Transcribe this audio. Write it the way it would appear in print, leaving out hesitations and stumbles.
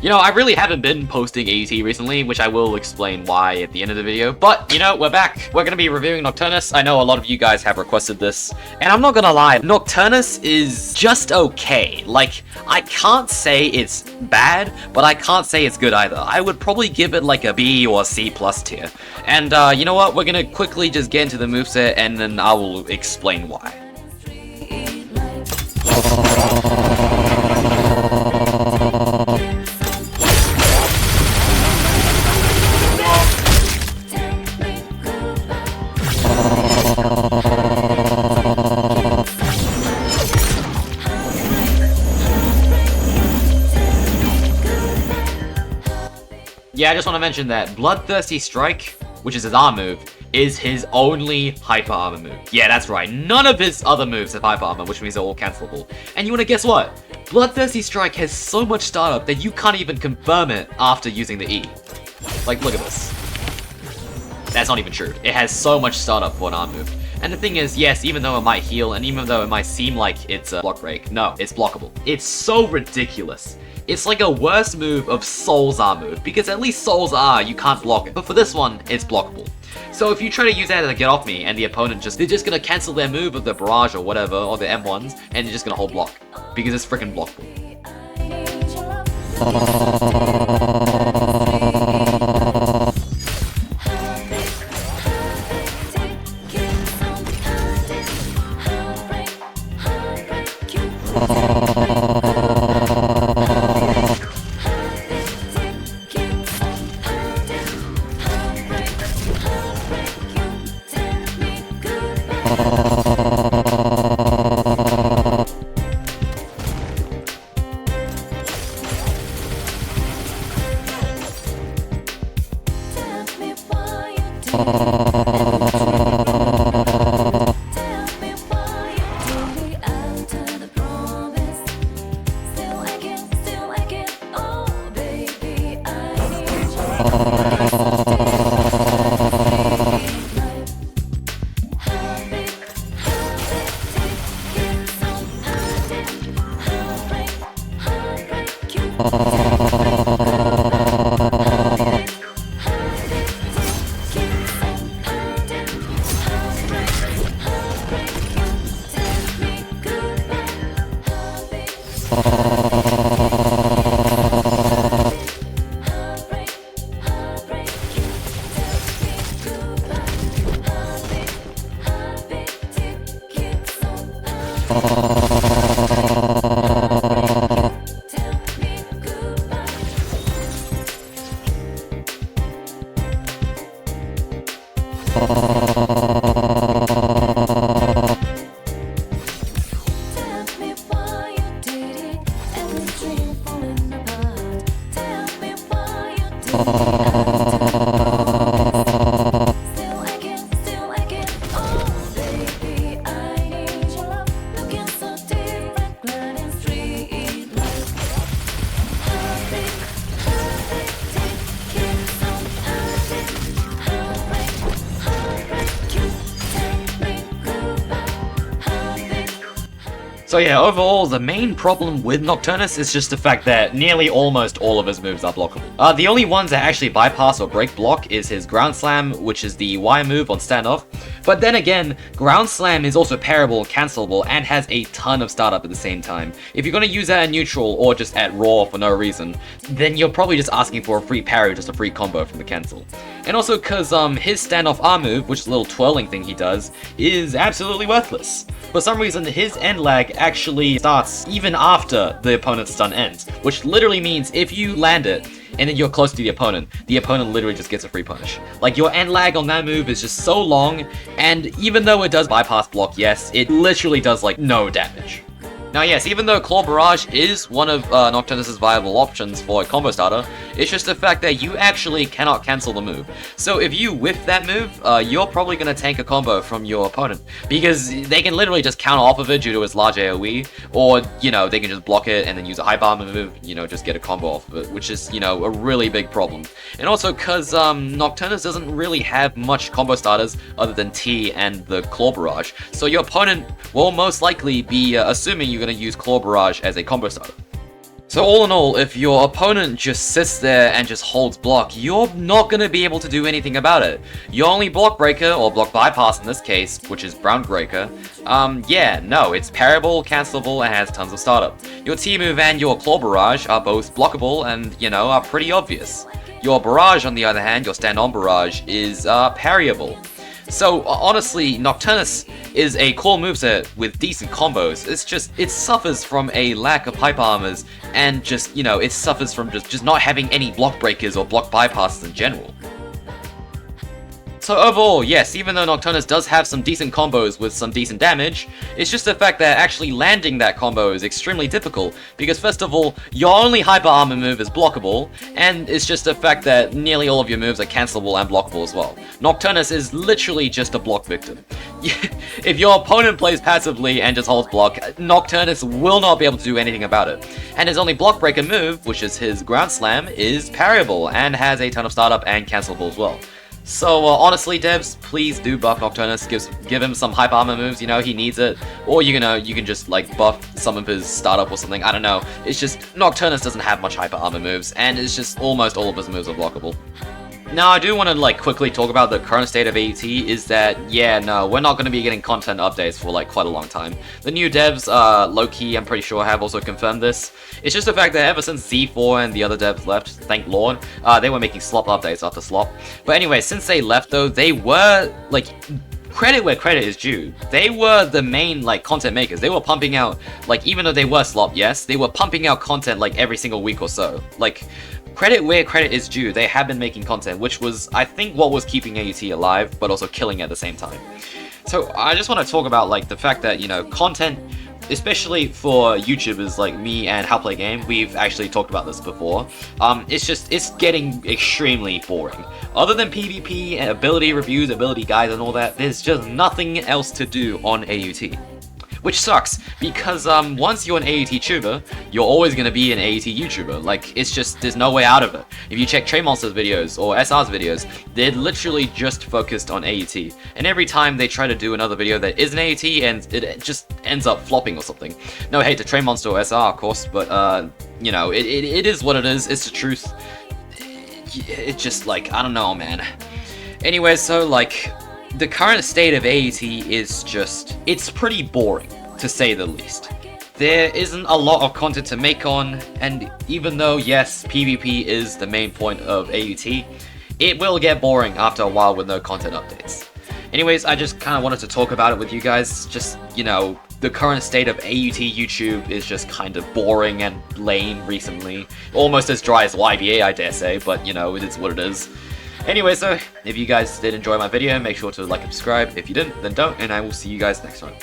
You know, I really haven't been posting AUT recently, which I will explain why at the end of the video. But, you know, we're back. We're going to be reviewing Nocturnus. I know a lot of you guys have requested this. And I'm not going to lie, Nocturnus is just okay. Like, I can't say it's bad, but I can't say it's good either. I would probably give it like a B or a C+ tier. And, you know what? We're going to quickly just get into the moveset, and then I will explain why. Yeah, I just want to mention that Bloodthirsty Strike, which is his arm move, is his only hyper armor move. Yeah, that's right. None of his other moves have hyper armor, which means they're all cancelable. And you want to guess what? Bloodthirsty Strike has so much startup that you can't even confirm it after using the E. Like, look at this. That's not even true. It has so much startup for an arm move. And the thing is, yes, even though it might heal, and even though it might seem like it's a block break, no, it's blockable. It's so ridiculous. It's like a worse move of Soul's R move, because at least Soul's R, you can't block it. But for this one, it's blockable. So if you try to use that to get off me, and the opponent they're just gonna cancel their move of the barrage or whatever, or the M1s, and they're just gonna hold block. Because it's freaking blockable. So yeah, overall, the main problem with Nocturnus is just the fact that nearly almost all of his moves are blockable. The only ones that actually bypass or break block is his Ground Slam, which is the Y move on standoff. But then again, Ground Slam is also parryable, cancelable, and has a ton of startup at the same time. If you're going to use that at neutral or just at raw for no reason, then you're probably just asking for a free parry, just a free combo from the cancel. And also because his standoff R move, which is a little twirling thing he does, is absolutely worthless. For some reason, his end lag actually starts even after the opponent's stun ends, which literally means if you land it and then you're close to the opponent literally just gets a free punish. Like, your end lag on that move is just so long, and even though it does bypass block, yes, it literally does like no damage. Now yes, even though Claw Barrage is one of Nocturnus' viable options for a combo starter, it's just the fact that you actually cannot cancel the move. So if you whiff that move, you're probably going to tank a combo from your opponent, because they can literally just counter off of it due to its large AoE, or, you know, they can just block it and then use a hyper armor move, you know, just get a combo off of it, which is, you know, a really big problem. And also because Nocturnus doesn't really have much combo starters other than T and the Claw Barrage, so your opponent will most likely be assuming you're going to use Claw Barrage as a combo starter. So all in all, if your opponent just sits there and just holds block, you're not going to be able to do anything about it. Your only block breaker, or block bypass in this case, which is Brown Breaker, yeah, no, it's parryable, cancelable, and has tons of startup. Your T-move and your Claw Barrage are both blockable and, you know, are pretty obvious. Your Barrage, on the other hand, your stand-on Barrage, is parryable. So, honestly, Nocturnus is a cool moveset with decent combos. It's just, it suffers from a lack of hyper armors, and just, you know, it suffers from just not having any block breakers or block bypasses in general. So overall, yes, even though Nocturnus does have some decent combos with some decent damage, it's just the fact that actually landing that combo is extremely difficult, because first of all, your only hyper armor move is blockable, and it's just the fact that nearly all of your moves are cancelable and blockable as well. Nocturnus is literally just a block victim. If your opponent plays passively and just holds block, Nocturnus will not be able to do anything about it. And his only block breaker move, which is his Ground Slam, is parryable and has a ton of startup and cancelable as well. So honestly, devs, please do buff Nocturnus. Give him some hyper armor moves. You know, he needs it. Or you can just like buff some of his startup or something. I don't know. It's just Nocturnus doesn't have much hyper armor moves, and it's just almost all of his moves are blockable. Now, I do want to like quickly talk about the current state of AUT. Is that, yeah, no, we're not going to be getting content updates for like quite a long time. The new devs, low-key, I'm pretty sure, have also confirmed this. It's just the fact that ever since Z4 and the other devs left, thank Lord, they were making slop updates after slop. But anyway, since they left though, they were like, credit where credit is due. They were the main like content makers. They were pumping out, like, even though they were slop, yes, they were pumping out content like every single week or so. Like, credit where credit is due, they have been making content, which was, I think, what was keeping AUT alive, but also killing at the same time. So I just want to talk about like the fact that, you know, content, especially for YouTubers like me and How Play Game, we've actually talked about this before, it's getting extremely boring. Other than PvP and ability reviews, ability guides and all that, there's just nothing else to do on AUT. Which sucks, because once you're an AUT tuber, you're always going to be an AUT YouTuber. Like, it's just, there's no way out of it. If you check Trey Monster's videos or SR's videos, they're literally just focused on AUT. And every time they try to do another video that isn't AUT, and it just ends up flopping or something. No hate to Trey Monster or SR, of course, but, you know, it is what it is. It's the truth. It's just, like, I don't know, man. Anyway, so, like, the current state of AUT is just, it's pretty boring, to say the least. There isn't a lot of content to make on, and even though, yes, PvP is the main point of AUT, it will get boring after a while with no content updates. Anyways, I just kind of wanted to talk about it with you guys. Just, you know, the current state of AUT YouTube is just kind of boring and lame recently. Almost as dry as YBA, I dare say, but, you know, it is what it is. Anyway, so if you guys did enjoy my video, make sure to like and subscribe. If you didn't, then don't, and I will see you guys next time.